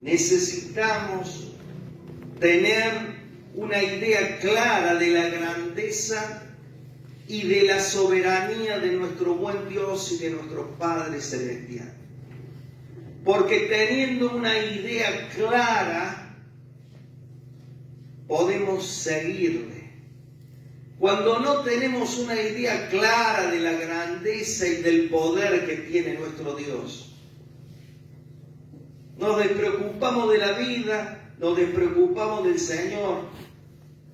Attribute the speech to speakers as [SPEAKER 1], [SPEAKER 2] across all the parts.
[SPEAKER 1] necesitamos tener una idea clara de la grandeza y de la soberanía de nuestro buen Dios y de nuestro Padre Celestial. Porque teniendo una idea clara, podemos seguirle. Cuando no tenemos una idea clara de la grandeza y del poder que tiene nuestro Dios, nos despreocupamos de la vida, nos despreocupamos del Señor.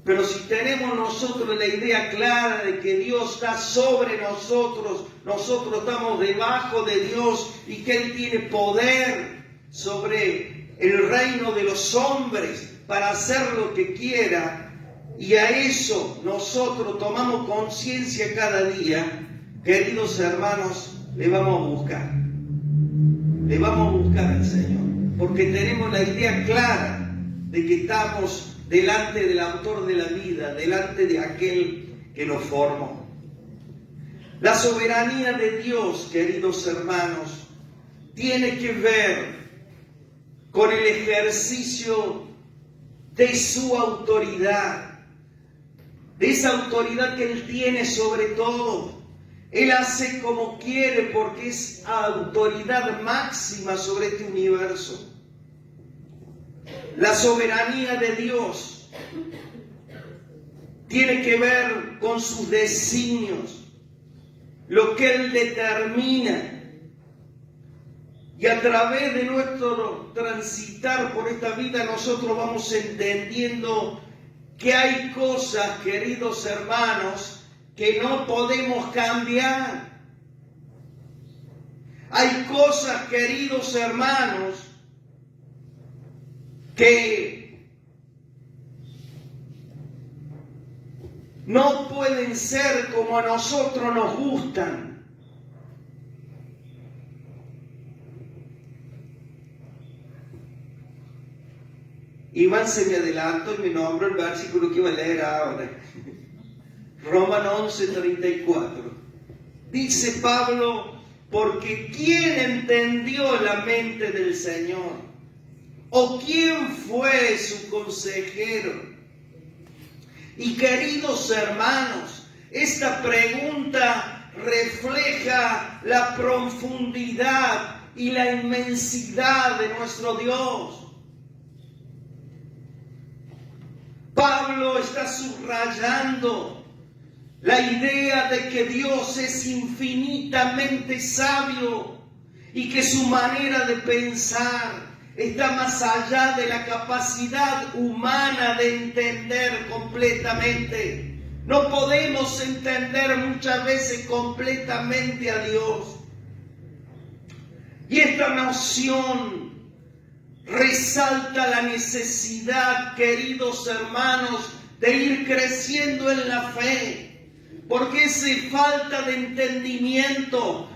[SPEAKER 1] Pero si tenemos nosotros la idea clara de que Dios está sobre nosotros, nosotros estamos debajo de Dios y que Él tiene poder sobre el reino de los hombres para hacer lo que quiera, y a eso nosotros tomamos conciencia cada día, queridos hermanos, le vamos a buscar. Le vamos a buscar al Señor, porque tenemos la idea clara de que estamos delante del autor de la vida, delante de aquel que nos formó. La soberanía de Dios, queridos hermanos, tiene que ver con el ejercicio de su autoridad, de esa autoridad que Él tiene sobre todo. Él hace como quiere porque es autoridad máxima sobre este universo. La soberanía de Dios tiene que ver con sus designios, lo que Él determina. Y a través de nuestro transitar por esta vida nosotros vamos entendiendo que hay cosas, queridos hermanos, que no podemos cambiar. Hay cosas, queridos hermanos, que no pueden ser como a nosotros nos gustan. Iván se me adelantó y me nombró el versículo que iba a leer ahora. Romanos 11:34. Dice Pablo, porque ¿quién entendió la mente del Señor? ¿O quién fue su consejero? Y queridos hermanos, esta pregunta refleja la profundidad y la inmensidad de nuestro Dios. Pablo está subrayando la idea de que Dios es infinitamente sabio y que su manera de pensar está más allá de la capacidad humana de entender completamente. No podemos entender muchas veces completamente a Dios. Y esta noción resalta la necesidad, queridos hermanos, de ir creciendo en la fe, porque esa falta de entendimiento,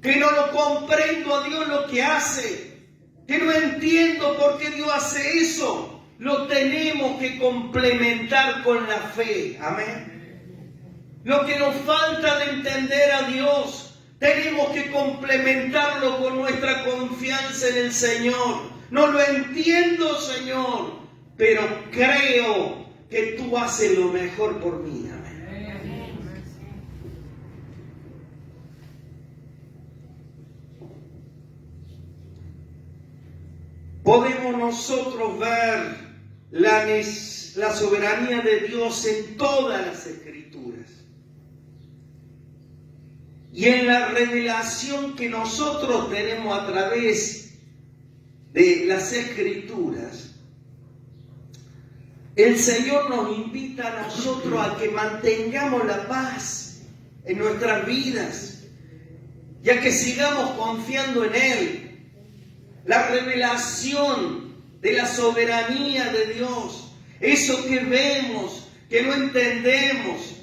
[SPEAKER 1] que no lo comprendo a Dios lo que hace, que no entiendo por qué Dios hace eso, lo tenemos que complementar con la fe. Amén. Lo que nos falta de entender a Dios, tenemos que complementarlo con nuestra confianza en el Señor. No lo entiendo, Señor, pero creo que tú haces lo mejor por mí. Amén. Podemos nosotros ver la soberanía de Dios en todas las Escrituras. Y en la revelación que nosotros tenemos a través de las Escrituras, el Señor nos invita a nosotros a que mantengamos la paz en nuestras vidas, ya que sigamos confiando en Él. La revelación de la soberanía de Dios, eso que vemos, que no entendemos,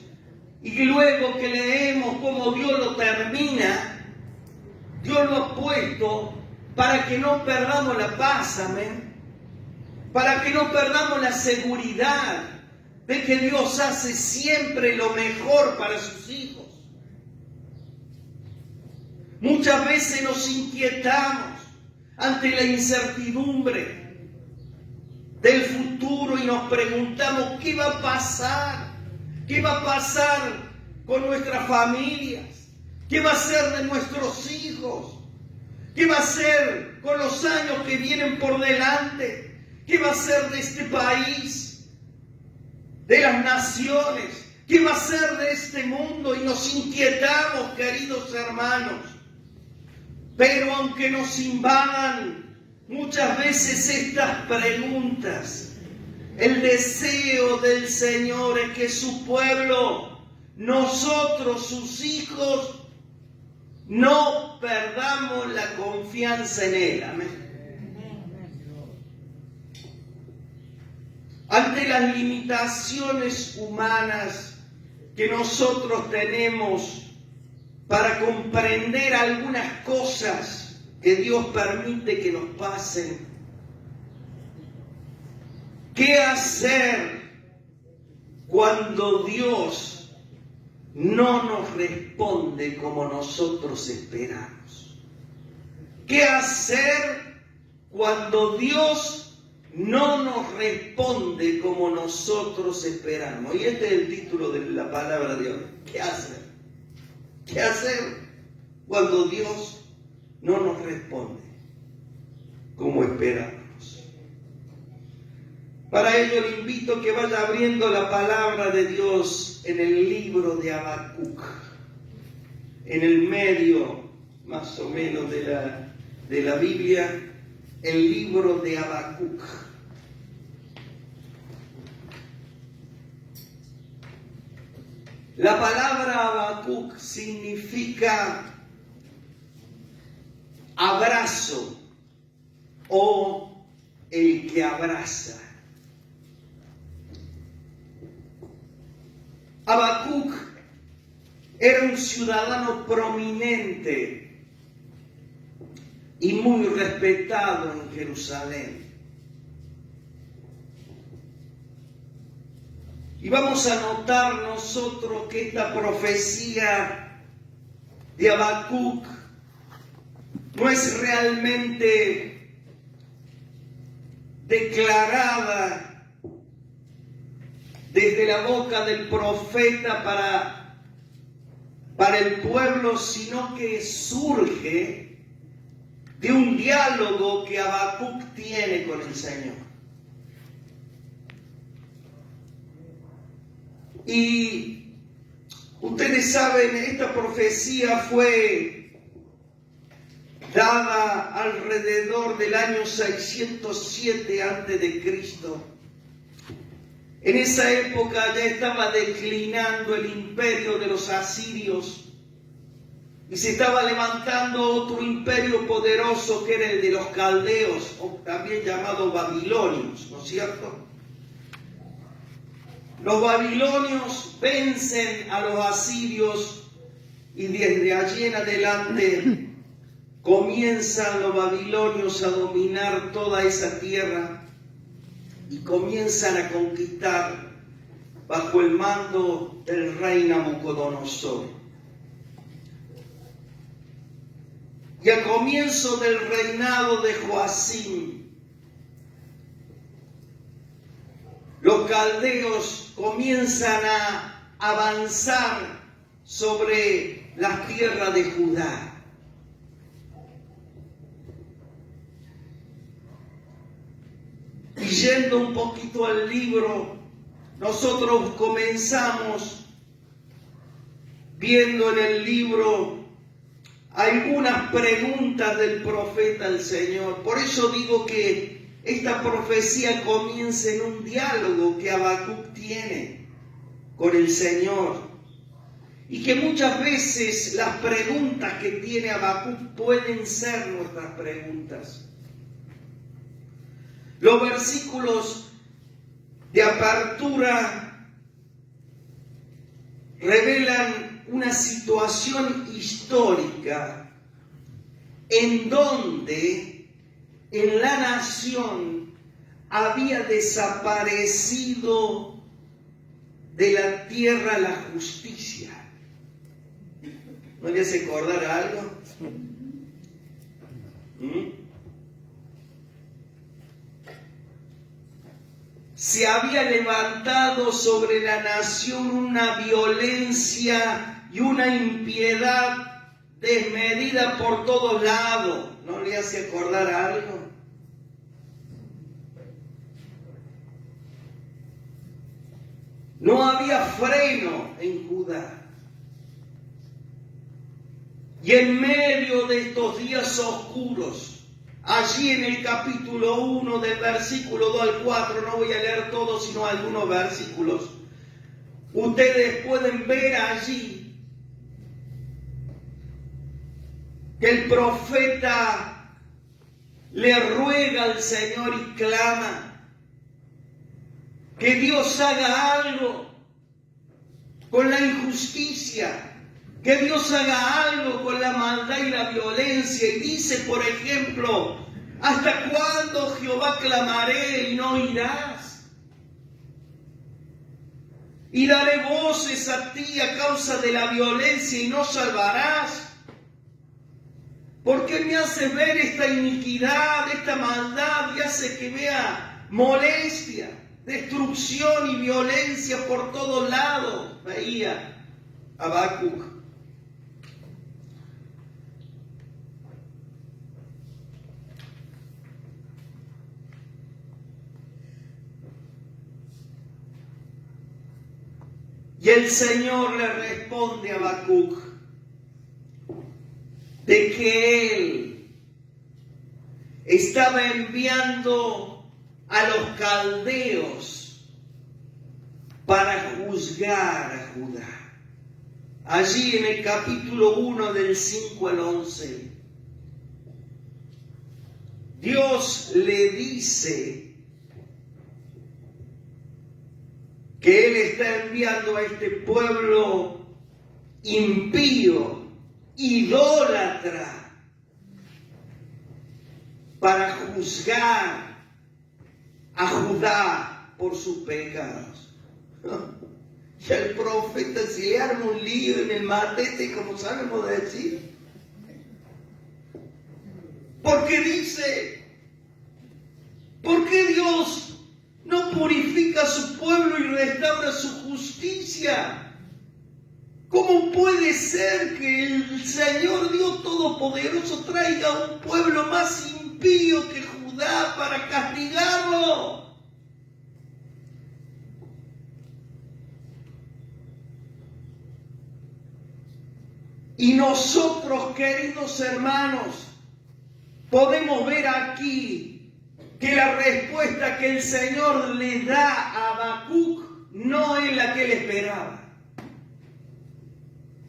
[SPEAKER 1] y luego que leemos cómo Dios lo termina, Dios lo ha puesto para que no perdamos la paz, amén. Para que no perdamos la seguridad de que Dios hace siempre lo mejor para sus hijos. Muchas veces nos inquietamos, ante la incertidumbre del futuro y nos preguntamos, ¿qué va a pasar? ¿Qué va a pasar con nuestras familias? ¿Qué va a ser de nuestros hijos? ¿Qué va a ser con los años que vienen por delante? ¿Qué va a ser de este país? ¿De las naciones? ¿Qué va a ser de este mundo? Y nos inquietamos, queridos hermanos. Pero aunque nos invadan muchas veces estas preguntas, el deseo del Señor es que su pueblo, nosotros, sus hijos, no perdamos la confianza en Él. Amén. Ante las limitaciones humanas que nosotros tenemos para comprender algunas cosas que Dios permite que nos pasen, ¿qué hacer cuando Dios no nos responde como nosotros esperamos? ¿Qué hacer cuando Dios no nos responde como nosotros esperamos? Y este es el título de la palabra de hoy. ¿Qué hacer? ¿Qué hacer cuando Dios no nos responde como esperamos? Para ello le invito a que vaya abriendo la palabra de Dios en el libro de Habacuc, en el medio más o menos de la Biblia, el libro de Habacuc. La palabra Habacuc significa abrazo o el que abraza. Habacuc era un ciudadano prominente y muy respetado en Jerusalén. Y vamos a notar nosotros que esta profecía de Habacuc no es realmente declarada desde la boca del profeta para el pueblo, sino que surge de un diálogo que Habacuc tiene con el Señor. Y ustedes saben, esta profecía fue dada alrededor del año 607 a.C. En esa época ya estaba declinando el imperio de los asirios y se estaba levantando otro imperio poderoso que era el de los caldeos, o también llamado babilonios, ¿no es cierto? Los babilonios vencen a los asirios y desde allí en adelante comienzan los babilonios a dominar toda esa tierra y comienzan a conquistar bajo el mando del rey Nabucodonosor. Y al comienzo del reinado de Joacim, los caldeos comienzan a avanzar sobre la tierra de Judá. Y yendo un poquito al libro, nosotros comenzamos viendo en el libro algunas preguntas del profeta al Señor. Por eso digo que esta profecía comienza en un diálogo que Habacuc tiene con el Señor. Y que muchas veces las preguntas que tiene Habacuc pueden ser nuestras preguntas. Los versículos de apertura revelan una situación histórica en donde en la nación había desaparecido de la tierra la justicia. ¿No le hace acordar algo? se había levantado sobre la nación una violencia y una impiedad desmedida por todos lados. ¿No le hace acordar algo? No había freno en Judá. Y en medio de estos días oscuros, allí en el capítulo 1 del versículo 2 al 4, no voy a leer todo, sino algunos versículos, ustedes pueden ver allí que el profeta le ruega al Señor y clama que Dios haga algo con la injusticia, que Dios haga algo con la maldad y la violencia. Y dice, por ejemplo, ¿hasta cuándo, Jehová, clamaré y no oirás? Y daré voces a ti a causa de la violencia y no salvarás. ¿Por qué me haces ver esta iniquidad, esta maldad, y hace que vea molestia, destrucción y violencia por todos lados? Veía Habacuc. Y el Señor le responde a Habacuc de que Él estaba enviando a los caldeos para juzgar a Judá. Allí en el capítulo 1 del 5 al 11, Dios le dice que Él está enviando a este pueblo impío, idólatra, para juzgar a Judá por sus pecados. Y al profeta se le arma un lío en el matete, como sabemos decir. Porque dice, ¿por qué Dios no purifica a su pueblo y restaura su justicia? ¿Cómo puede ser que el Señor Dios Todopoderoso traiga un pueblo más impío que Judá para castigarlo? Y nosotros, queridos hermanos, podemos ver aquí que la respuesta que el Señor le da a Habacuc no es la que él esperaba.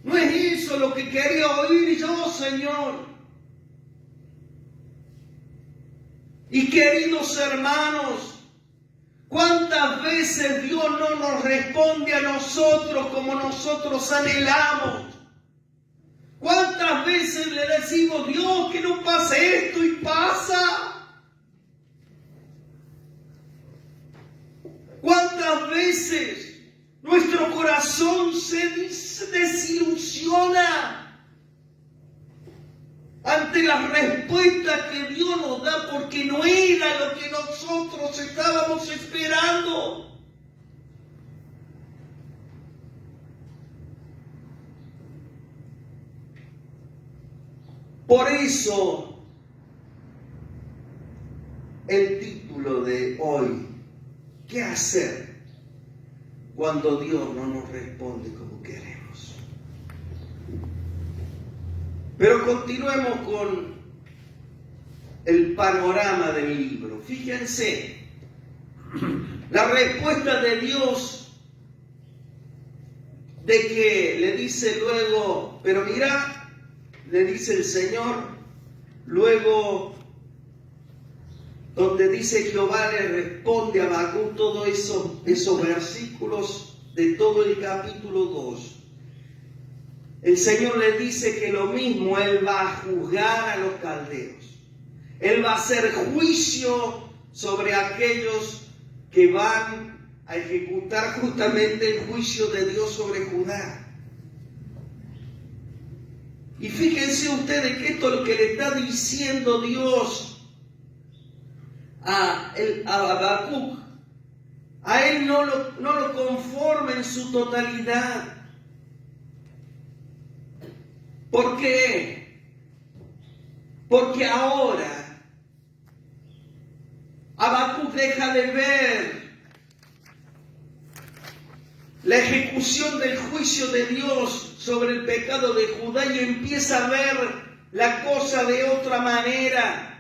[SPEAKER 1] No es eso lo que quería oír yo, Señor. Y queridos hermanos, ¿cuántas veces Dios no nos responde a nosotros como nosotros anhelamos? ¿Cuántas veces le decimos, Dios, que no pase esto y pasa? ¿Cuántas veces nuestro corazón se desilusiona ante la respuesta que Dios nos da porque no era lo que nosotros estábamos esperando? Por eso, el título de hoy, ¿qué hacer cuando Dios no nos responde como queremos? Pero continuemos con el panorama del libro. Fíjense, la respuesta de Dios, de que le dice luego, pero mira, le dice el Señor, luego donde dice Jehová le responde a Habacuc, todos esos versículos de todo el capítulo 2. El Señor le dice que lo mismo, Él va a juzgar a los caldeos. Él va a hacer juicio sobre aquellos que van a ejecutar justamente el juicio de Dios sobre Judá. Y fíjense ustedes que esto es lo que le está diciendo Dios a Habacuc. A Él no lo conforma en su totalidad. ¿Por qué? Porque ahora Habacuc deja de ver la ejecución del juicio de Dios sobre el pecado de Judá y empieza a ver la cosa de otra manera.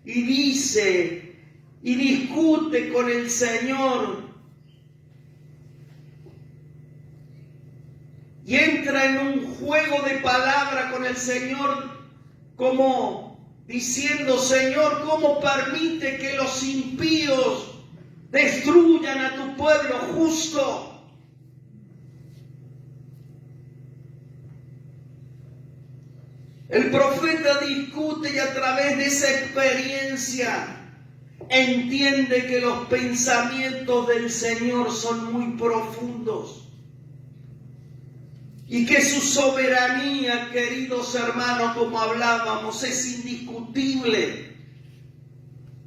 [SPEAKER 1] Y dice, y discute con el Señor. Y entra en un juego de palabra con el Señor, como diciendo, Señor, ¿cómo permite que los impíos destruyan a tu pueblo justo? El profeta discute y a través de esa experiencia entiende que los pensamientos del Señor son muy profundos y que su soberanía, queridos hermanos, como hablábamos, es indiscutible.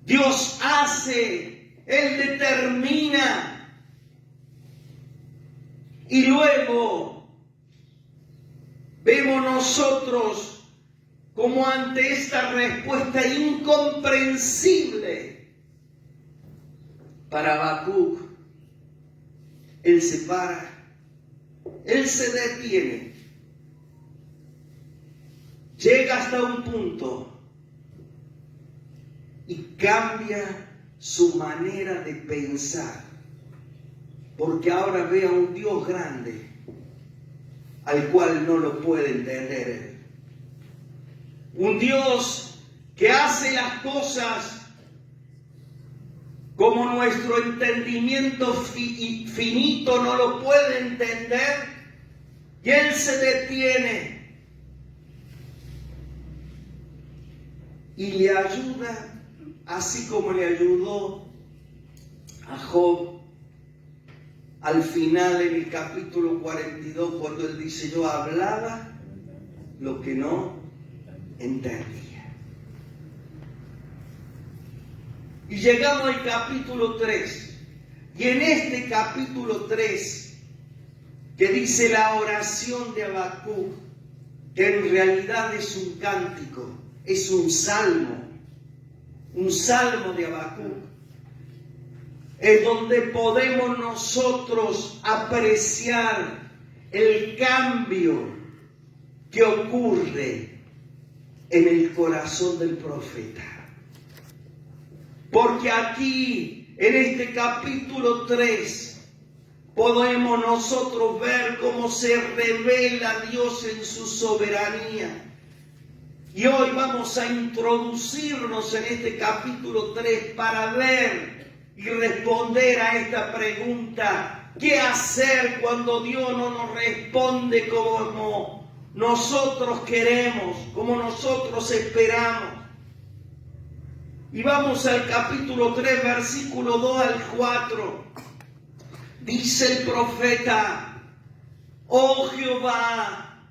[SPEAKER 1] Dios hace, Él determina y luego vemos nosotros como ante esta respuesta incomprensible para Habacuc, Él se para, Él se detiene, llega hasta un punto y cambia su manera de pensar, porque ahora ve a un Dios grande al cual no lo puede entender él. Un Dios que hace las cosas como nuestro entendimiento finito no lo puede entender, y Él se detiene y le ayuda, así como le ayudó a Job al final en el capítulo 42, cuando él dice, yo hablaba lo que no entendía. Y llegamos al capítulo 3. Y en este capítulo 3, que dice la oración de Habacuc, que en realidad es un cántico, es un salmo de Habacuc, es donde podemos nosotros apreciar el cambio que ocurre en el corazón del profeta. Porque aquí, en este capítulo 3, podemos nosotros ver cómo se revela Dios en su soberanía. Y hoy vamos a introducirnos en este capítulo 3 para ver y responder a esta pregunta: ¿qué hacer cuando Dios no nos responde como nosotros queremos, como nosotros esperamos? Y vamos al capítulo 3, versículo 2 al 4. Dice el profeta: oh Jehová,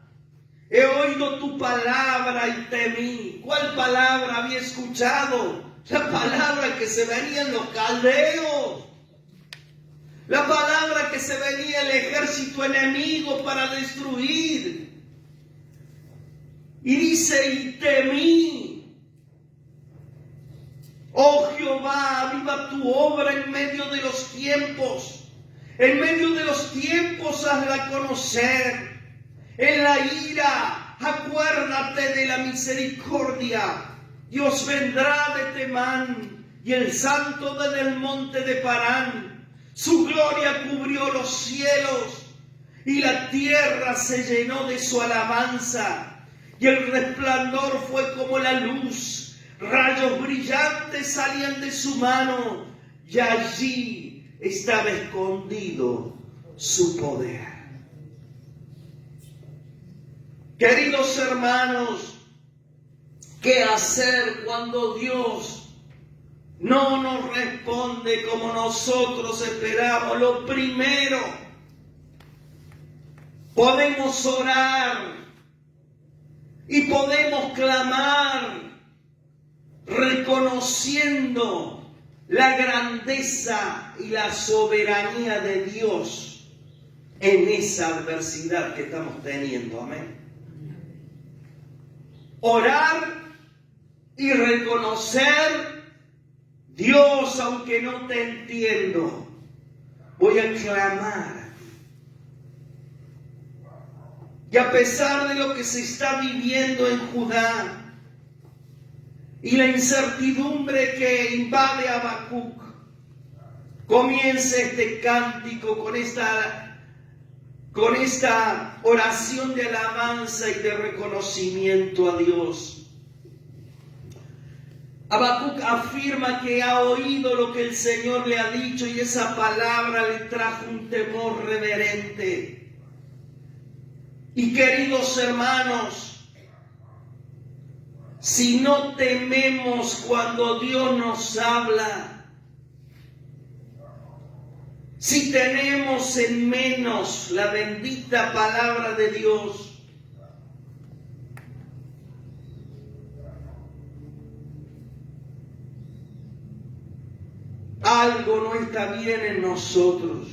[SPEAKER 1] he oído tu palabra y temí. ¿Cuál palabra había escuchado? La palabra que se venían los caldeos. La palabra que se venía el ejército enemigo para destruir. Y dice, y temí. Oh Jehová, aviva tu obra en medio de los tiempos. En medio de los tiempos hazla conocer. En la ira, acuérdate de la misericordia. Dios vendrá de Temán y el santo desde el monte de Parán. Su gloria cubrió los cielos y la tierra se llenó de su alabanza. Y el resplandor fue como la luz. Rayos brillantes salían de su mano y allí estaba escondido su poder. Queridos hermanos, ¿qué hacer cuando Dios no nos responde como nosotros esperamos? Lo primero, podemos orar y podemos clamar reconociendo la grandeza y la soberanía de Dios en esa adversidad que estamos teniendo. Amén. Orar y reconocer: Dios, aunque no te entiendo, voy a clamar. Y a pesar de lo que se está viviendo en Judá y la incertidumbre que invade a Habacuc, comienza este cántico con esta oración de alabanza y de reconocimiento a Dios. Habacuc afirma que ha oído lo que el Señor le ha dicho y esa palabra le trajo un temor reverente. Y queridos hermanos, si no tememos cuando Dios nos habla, si tenemos en menos la bendita palabra de Dios, algo no está bien en nosotros.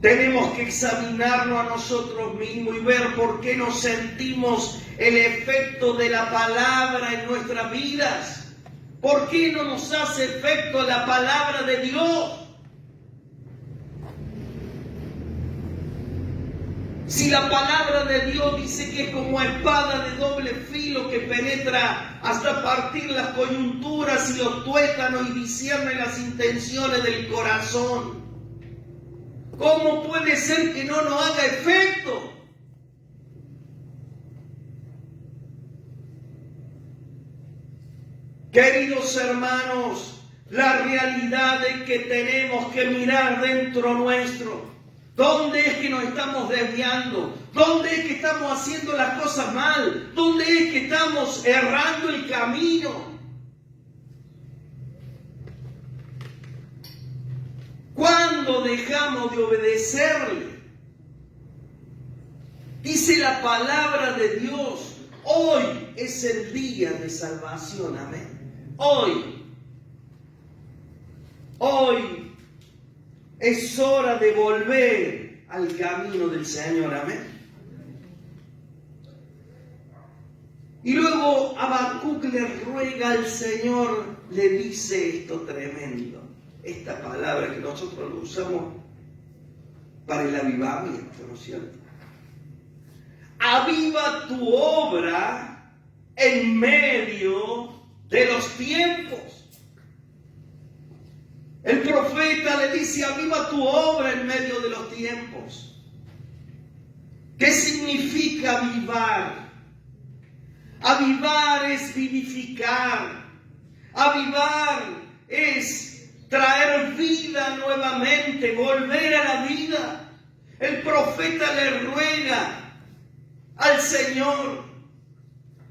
[SPEAKER 1] Tenemos que examinarnos a nosotros mismos y ver por qué no sentimos el efecto de la palabra en nuestras vidas. ¿Por qué no nos hace efecto la palabra de Dios? Si la palabra de Dios dice que es como espada de doble filo que penetra hasta partir las coyunturas y los tuétanos y discierne las intenciones del corazón, ¿cómo puede ser que no nos haga efecto? Queridos hermanos, la realidad es que tenemos que mirar dentro nuestro. ¿Dónde es que nos estamos desviando? ¿Dónde es que estamos haciendo las cosas mal? ¿Dónde es que estamos errando el camino? ¿Cuándo dejamos de obedecerle? Dice la palabra de Dios: hoy es el día de salvación. Amén. Hoy es hora de volver al camino del Señor. Amén. Y luego Habacuc le ruega al Señor, le dice esto tremendo. Esta palabra que nosotros lo usamos para el avivamiento, ¿no es cierto? Aviva tu obra en medio de los tiempos. El profeta le dice: aviva tu obra en medio de los tiempos. ¿Qué significa avivar? Avivar es vivificar. Avivar es traer vida nuevamente, volver a la vida. El profeta le ruega al Señor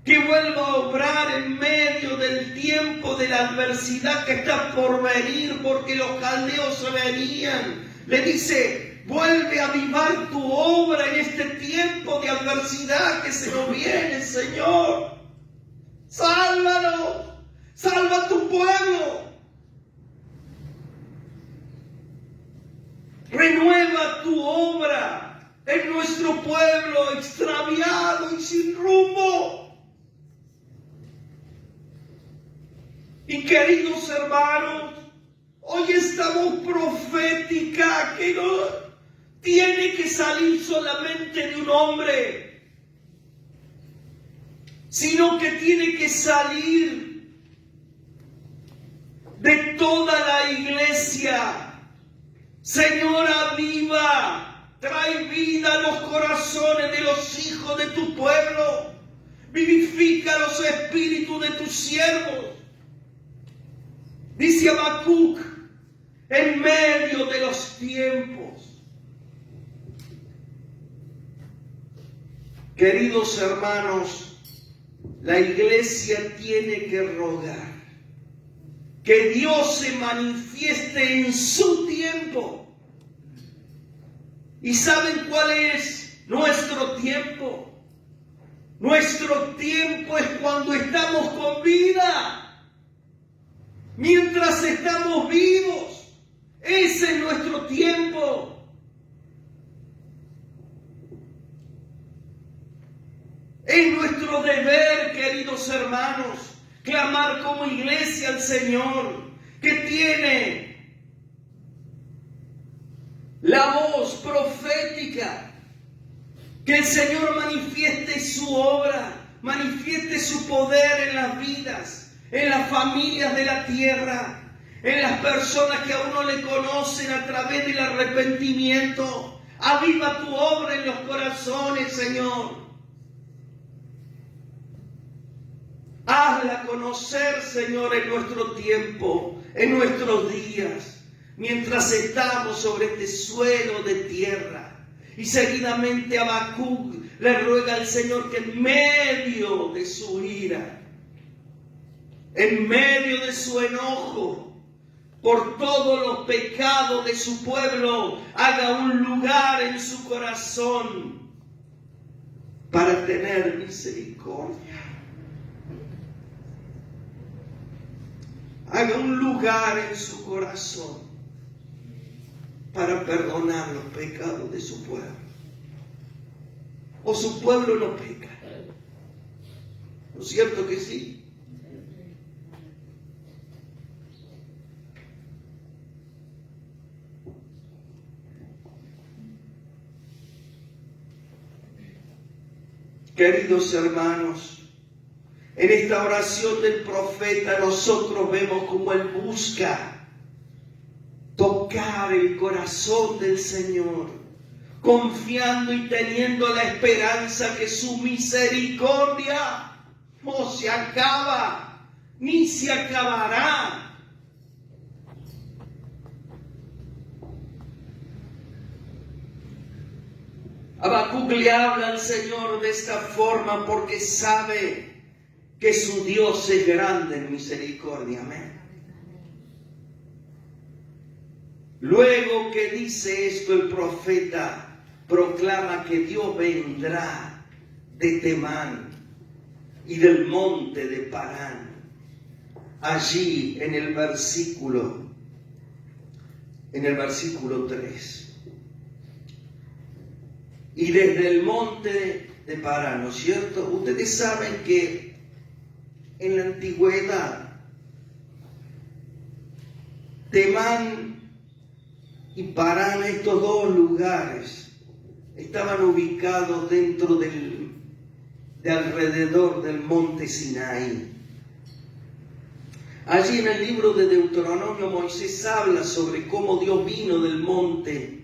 [SPEAKER 1] que vuelva a obrar en medio del tiempo de la adversidad que está por venir, porque los caldeos se venían. Le dice: vuelve a avivar tu obra en este tiempo de adversidad que se nos viene, Señor. Sálvanos, salva a tu pueblo. Renueva tu obra en nuestro pueblo extraviado y sin rumbo. Y queridos hermanos, hoy estamos profética que no tiene que salir solamente de un hombre, sino que tiene que salir de toda la iglesia. Señor, aviva, trae vida a los corazones de los hijos de tu pueblo. Vivifica los espíritus de tus siervos. Dice Habacuc: en medio de los tiempos. Queridos hermanos, la iglesia tiene que rogar que Dios se manifieste en su tiempo. ¿Y saben cuál es nuestro tiempo? Nuestro tiempo es cuando estamos con vida. Mientras estamos vivos, ese es nuestro tiempo. Es nuestro deber, queridos hermanos, clamar como iglesia al Señor, que tiene la voz profética, que el Señor manifieste su obra, manifieste su poder en las vidas, en las familias de la tierra, en las personas que aún no le conocen a través del arrepentimiento. Aviva tu obra en los corazones, Señor. Hazla conocer, Señor, en nuestro tiempo, en nuestros días, mientras estamos sobre este suelo de tierra. Y seguidamente Habacuc le ruega al Señor que en medio de su ira, en medio de su enojo, por todos los pecados de su pueblo, haga un lugar en su corazón para tener misericordia. Haga un lugar en su corazón para perdonar los pecados de su pueblo. O su pueblo no peca. ¿No es cierto que sí? Queridos hermanos, en esta oración del profeta nosotros vemos cómo él busca tocar el corazón del Señor, confiando y teniendo la esperanza que su misericordia no se acaba, ni se acabará. Habacuc le habla al Señor de esta forma porque sabe que su Dios es grande en misericordia. Amén. Luego que dice esto, el profeta proclama que Dios vendrá de Temán y del monte de Parán. Allí en el versículo 3. Y desde el monte de Parán, ¿no es cierto? Ustedes saben que en la antigüedad, Temán y Parán, estos dos lugares, estaban ubicados dentro de alrededor del monte Sinaí. Allí en el libro de Deuteronomio, Moisés habla sobre cómo Dios vino del monte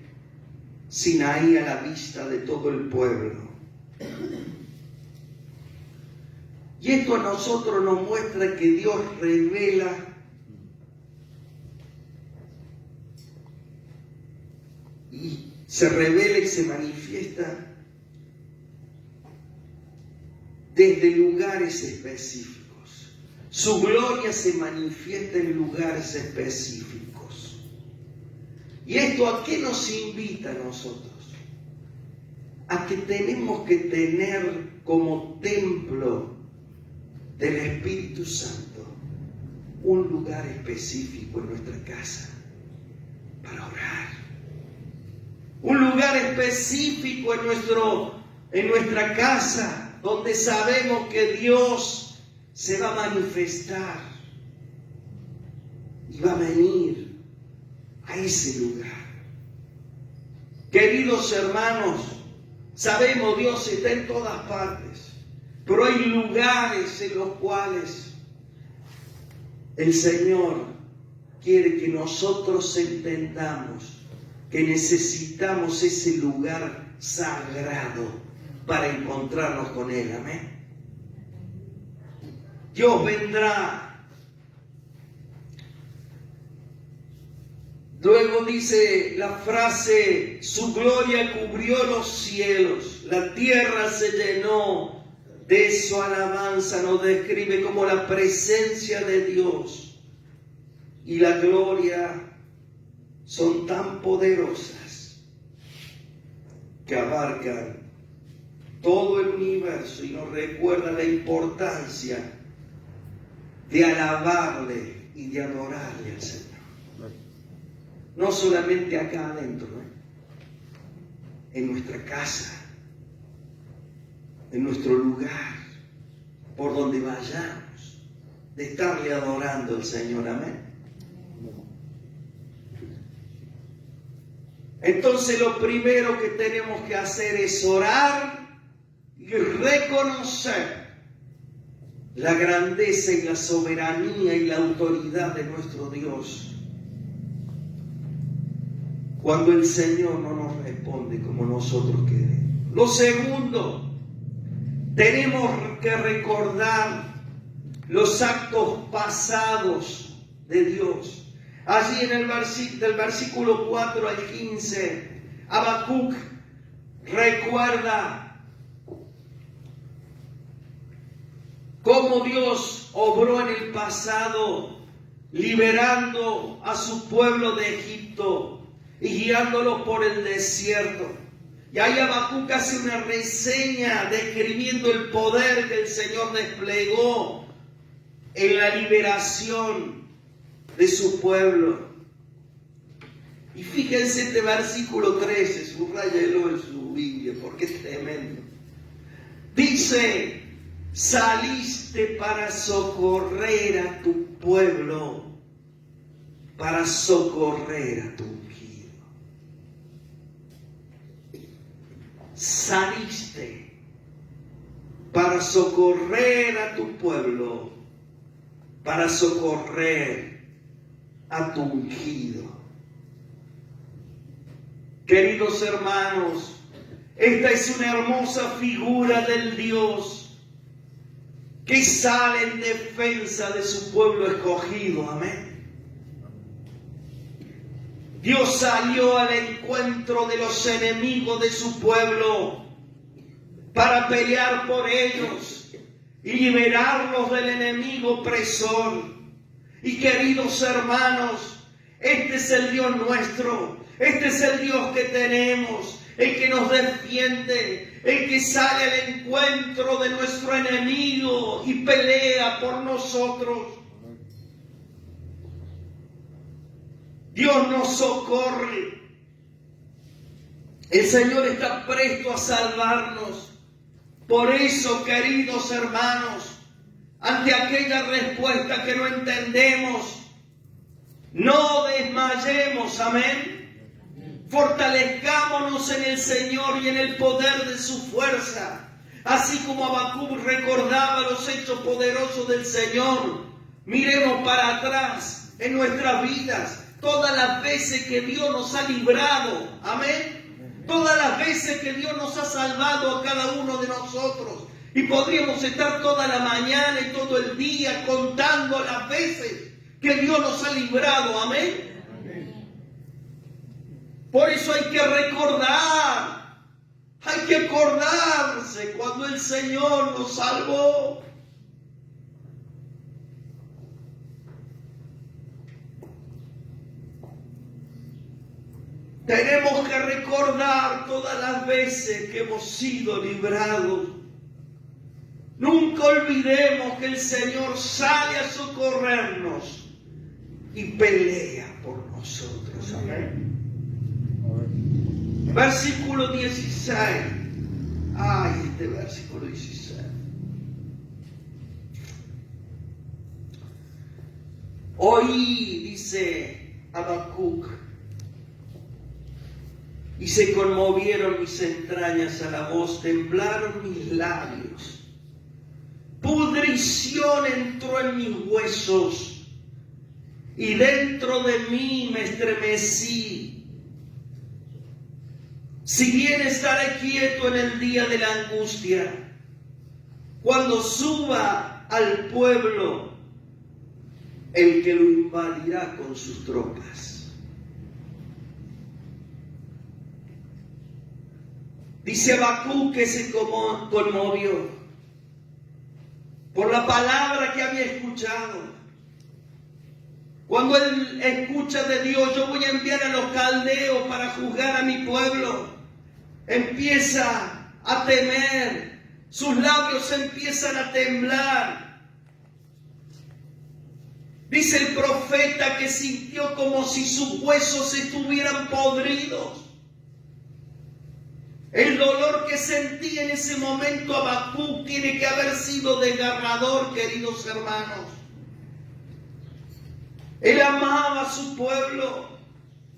[SPEAKER 1] Sinaí a la vista de todo el pueblo. Y esto a nosotros nos muestra que Dios revela y se revela y se manifiesta desde lugares específicos. Su gloria se manifiesta en lugares específicos. ¿Y esto a qué nos invita a nosotros? A que tenemos que tener como templo del Espíritu Santo un lugar específico en nuestra casa para orar. Un lugar específico en nuestra casa donde sabemos que Dios se va a manifestar y va a venir a ese lugar. Queridos hermanos, sabemos Dios está en todas partes. Pero hay lugares en los cuales el Señor quiere que nosotros entendamos que necesitamos ese lugar sagrado para encontrarnos con Él. Amén. Dios vendrá. Luego dice la frase, su gloria cubrió los cielos, la tierra se llenó de su alabanza. Nos describe como la presencia de Dios y la gloria son tan poderosas que abarcan todo el universo y nos recuerda la importancia de alabarle y de adorarle al Señor. No solamente acá adentro, en nuestra casa, en nuestro lugar, por donde vayamos, de estarle adorando al Señor. Amén. Entonces lo primero que tenemos que hacer es orar y reconocer la grandeza y la soberanía y la autoridad de nuestro Dios. Cuando el Señor no nos responde como nosotros queremos. Lo segundo, tenemos que recordar los actos pasados de Dios. Allí en del versículo 4 al 15, Habacuc recuerda cómo Dios obró en el pasado, liberando a su pueblo de Egipto y guiándolo por el desierto. Y ahí Habacuc hace una reseña describiendo el poder que el Señor desplegó en la liberación de su pueblo. Y fíjense este versículo 13, subrayelo en su Biblia porque es tremendo. Dice: saliste para socorrer a tu pueblo, para socorrer a tu ungido. Saliste para socorrer a tu pueblo, para socorrer a tu ungido. Queridos hermanos, esta es una hermosa figura del Dios que sale en defensa de su pueblo escogido. Amén. Dios salió al encuentro de los enemigos de su pueblo para pelear por ellos y liberarlos del enemigo opresor. Y queridos hermanos, este es el Dios nuestro, este es el Dios que tenemos, el que nos defiende, el que sale al encuentro de nuestro enemigo y pelea por nosotros. Dios nos socorre. El Señor está presto a salvarnos. Por eso, queridos hermanos, ante aquella respuesta que no entendemos, no desmayemos, amén. Fortalezcámonos en el Señor y en el poder de su fuerza. Así como Habacuc recordaba los hechos poderosos del Señor, miremos para atrás en nuestras vidas, todas las veces que Dios nos ha librado, amén. Todas las veces que Dios nos ha salvado a cada uno de nosotros. Y podríamos estar toda la mañana y todo el día contando las veces que Dios nos ha librado. Amén. Por eso hay que recordar, hay que acordarse cuando el Señor nos salvó. Tenemos que recordar todas las veces que hemos sido librados. Nunca olvidemos que el Señor sale a socorrernos y pelea por nosotros. Amén. Versículo 16. Ay, este versículo 16. Oí, dice Habacuc, y se conmovieron mis entrañas a la voz, temblaron mis labios. Pudrición entró en mis huesos y dentro de mí me estremecí. Si bien estaré quieto en el día de la angustia, cuando suba al pueblo el que lo invadirá con sus tropas. Dice Habacuc que se conmovió por la palabra que había escuchado. Cuando él escucha de Dios, yo voy a enviar a los caldeos para juzgar a mi pueblo, empieza a temer, sus labios empiezan a temblar. Dice el profeta que sintió como si sus huesos estuvieran podridos. El dolor que sentía en ese momento Habacuc tiene que haber sido desgarrador, queridos hermanos. Él amaba a su pueblo,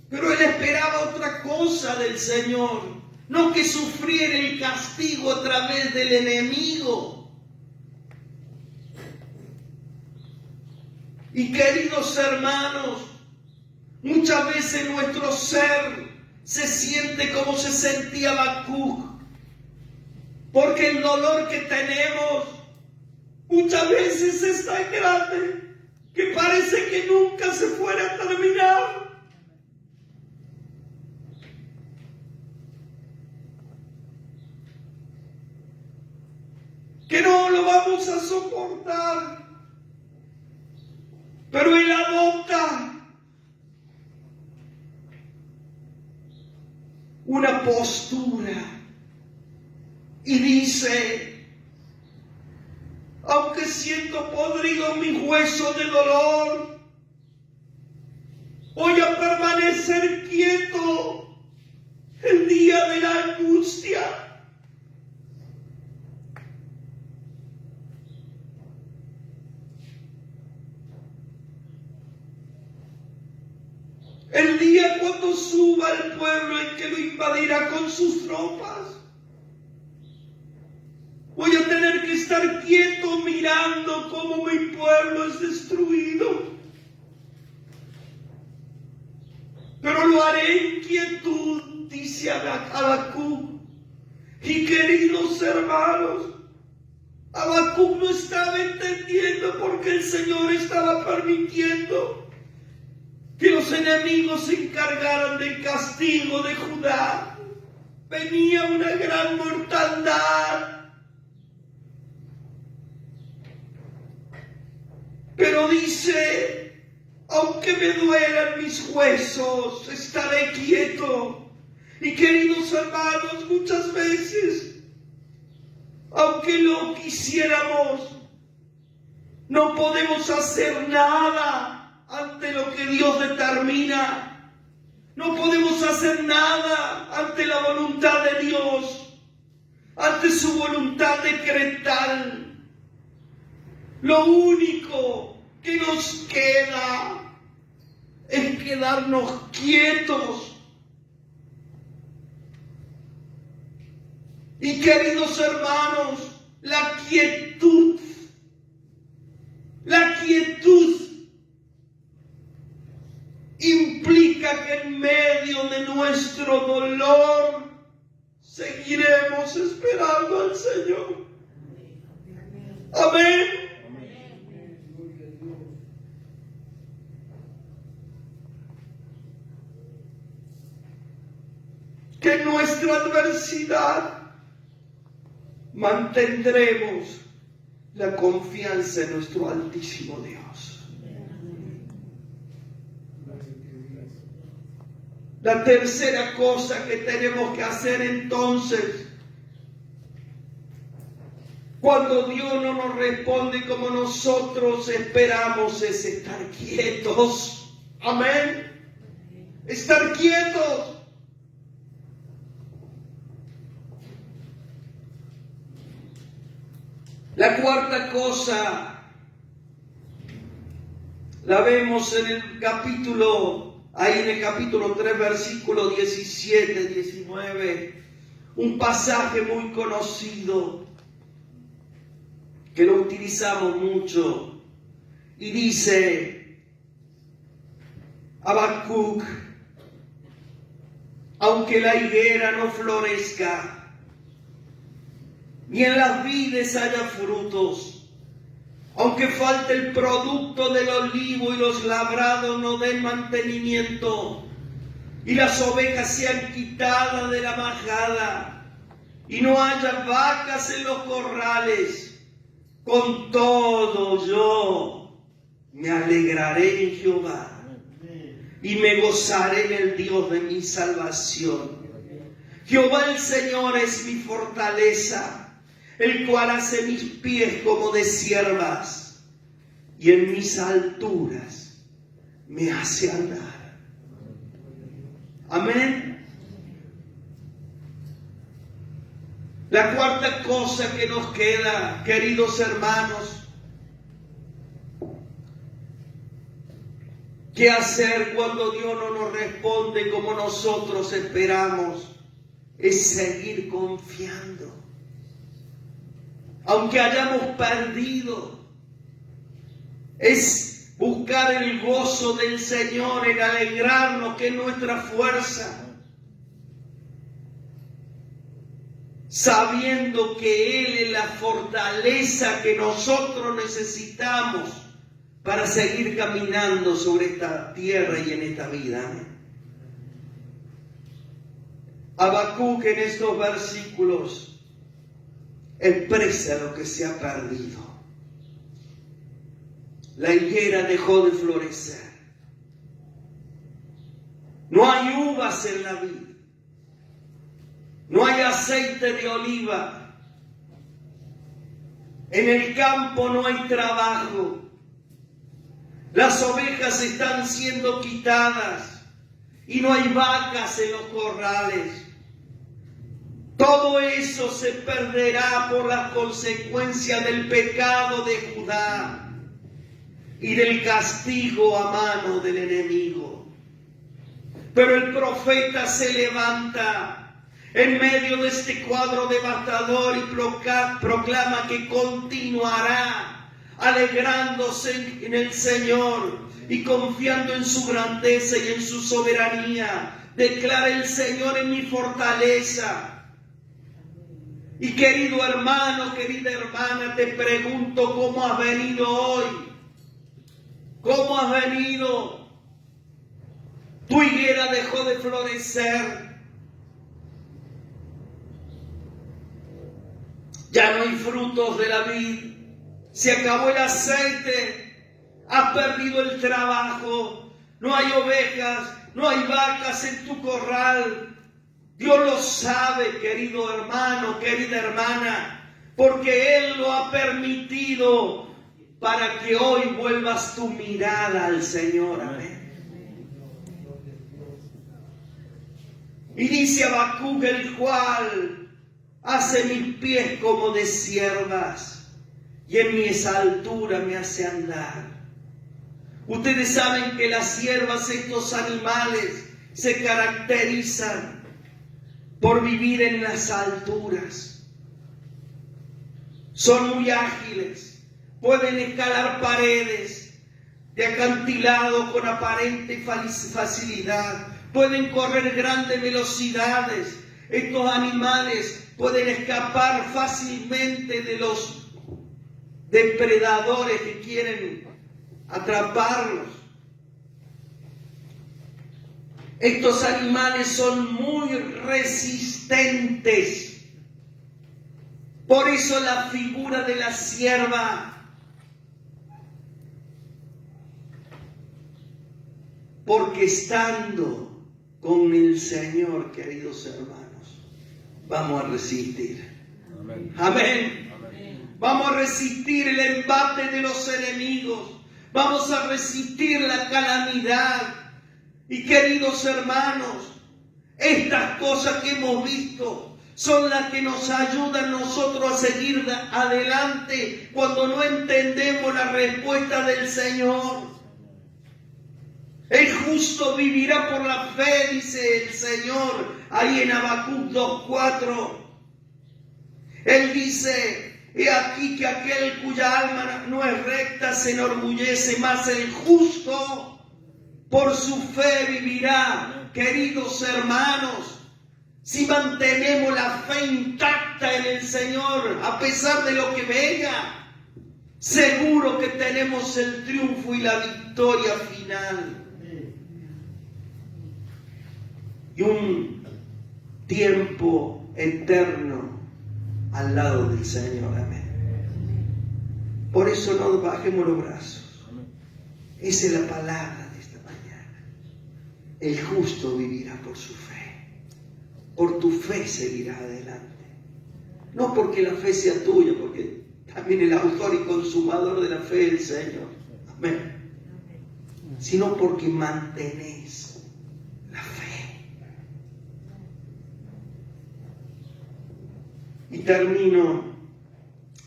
[SPEAKER 1] pero él esperaba otra cosa del Señor, no que sufriera el castigo a través del enemigo. Y queridos hermanos, muchas veces nuestro ser se siente como se sentía Habacuc, porque el dolor que tenemos muchas veces es tan grande que parece que nunca se fuera a terminar. Que no lo vamos a soportar. Pero él adopta una postura y dice: aunque siento podrido mis huesos de dolor, voy a permanecer quieto el día de la angustia. El día cuando suba el pueblo en que lo invadirá con sus tropas, voy a tener que estar quieto mirando cómo mi pueblo es destruido. Pero lo haré en quietud, dice Habacuc. Y queridos hermanos, Habacuc no estaba entendiendo por qué el Señor estaba permitiendo que los enemigos se encargaran del castigo de Judá. Venía una gran mortandad. Pero dice: aunque me duelan mis huesos, estaré quieto. Y queridos hermanos, muchas veces, aunque lo quisiéramos, no podemos hacer nada ante lo que Dios determina. No podemos hacer nada ante la voluntad de Dios, ante su voluntad decretal. Lo único que nos queda es quedarnos quietos. Y queridos hermanos, la quietud implica que en medio de nuestro dolor seguiremos esperando al Señor. Amén. Que en nuestra adversidad mantendremos la confianza en nuestro Altísimo Dios. La tercera cosa que tenemos que hacer entonces, cuando Dios no nos responde como nosotros esperamos, es estar quietos. Amén. Estar quietos. La cuarta cosa la vemos en el capítulo 3, versículo 17, 19, un pasaje muy conocido que lo utilizamos mucho, y dice Habacuc: aunque la higuera no florezca, ni en las vides haya frutos, aunque falte el producto del olivo y los labrados no den mantenimiento, y las ovejas sean quitadas de la majada, y no haya vacas en los corrales, con todo yo me alegraré en Jehová, y me gozaré en el Dios de mi salvación. Jehová el Señor es mi fortaleza, el cual hace mis pies como de ciervas y en mis alturas me hace andar. Amén. La cuarta cosa que nos queda, queridos hermanos, ¿qué hacer cuando Dios no nos responde como nosotros esperamos? Es seguir confiando. Aunque hayamos perdido, es buscar el gozo del Señor, en alegrarnos, que es nuestra fuerza, sabiendo que Él es la fortaleza que nosotros necesitamos para seguir caminando sobre esta tierra y en esta vida. Habacuc en estos versículos expresa lo que se ha perdido. La higuera dejó de florecer. No hay uvas en la vid. No hay aceite de oliva. En el campo no hay trabajo. Las ovejas están siendo quitadas y no hay vacas en los corrales. Todo eso se perderá por las consecuencias del pecado de Judá y del castigo a mano del enemigo. Pero el profeta se levanta en medio de este cuadro devastador y proclama que continuará alegrándose en el Señor y confiando en su grandeza y en su soberanía. Declara: el Señor es mi fortaleza. Y querido hermano, querida hermana, te pregunto, ¿cómo has venido hoy? ¿Cómo has venido? Tu higuera dejó de florecer. Ya no hay frutos de la vid. Se acabó el aceite. Has perdido el trabajo. No hay ovejas, no hay vacas en tu corral. Dios lo sabe, querido hermano, querida hermana, porque Él lo ha permitido para que hoy vuelvas tu mirada al Señor. Amén. Y dice Habacuc: el cual hace mis pies como de siervas y en mis alturas me hace andar. Ustedes saben que las siervas, estos animales, se caracterizan por vivir en las alturas. Son muy ágiles, pueden escalar paredes de acantilado con aparente facilidad, pueden correr grandes velocidades. Estos animales pueden escapar fácilmente de los depredadores que quieren atraparlos. Estos animales son muy resistentes. Por eso la figura de la sierva, porque estando con el Señor, queridos hermanos, vamos a resistir. Amén. Amén. Amén. Vamos a resistir el embate de los enemigos. Vamos a resistir la calamidad. Y queridos hermanos, estas cosas que hemos visto son las que nos ayudan nosotros a seguir adelante cuando no entendemos la respuesta del Señor. El justo vivirá por la fe, dice el Señor ahí en Habacuc 2:4. Él dice: he aquí que aquel cuya alma no es recta se enorgullece, mas el justo por su fe vivirá. Queridos hermanos, si mantenemos la fe intacta en el Señor, a pesar de lo que venga, seguro que tenemos el triunfo y la victoria final. Y un tiempo eterno al lado del Señor. Amén. Por eso no bajemos los brazos. Esa es la palabra. El justo vivirá por su fe. Por tu fe seguirá adelante. No porque la fe sea tuya, porque también el autor y consumador de la fe es el Señor. Amén. Sino porque mantenés la fe. Y termino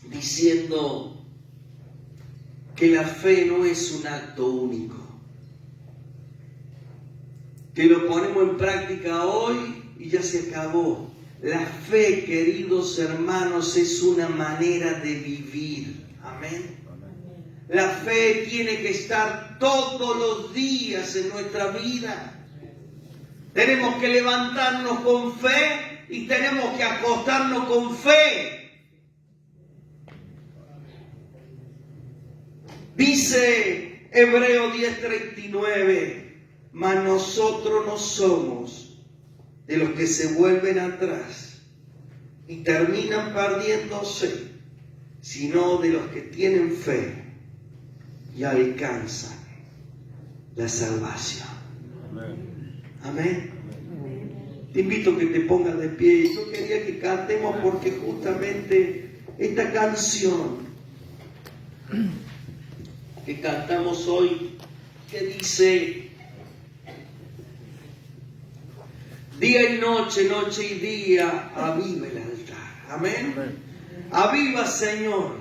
[SPEAKER 1] diciendo que la fe no es un acto único, que lo ponemos en práctica hoy y ya se acabó. La fe, queridos hermanos, es una manera de vivir. Amén. La fe tiene que estar todos los días en nuestra vida. Tenemos que levantarnos con fe y tenemos que acostarnos con fe. Dice Hebreo 10:39, mas nosotros no somos de los que se vuelven atrás y terminan perdiéndose, sino de los que tienen fe y alcanzan la salvación. Amén. Te invito a que te pongas de pie. Yo quería que cantemos porque justamente esta canción que cantamos hoy, que dice: día y noche, noche y día, aviva el altar. Amén. Aviva, Señor,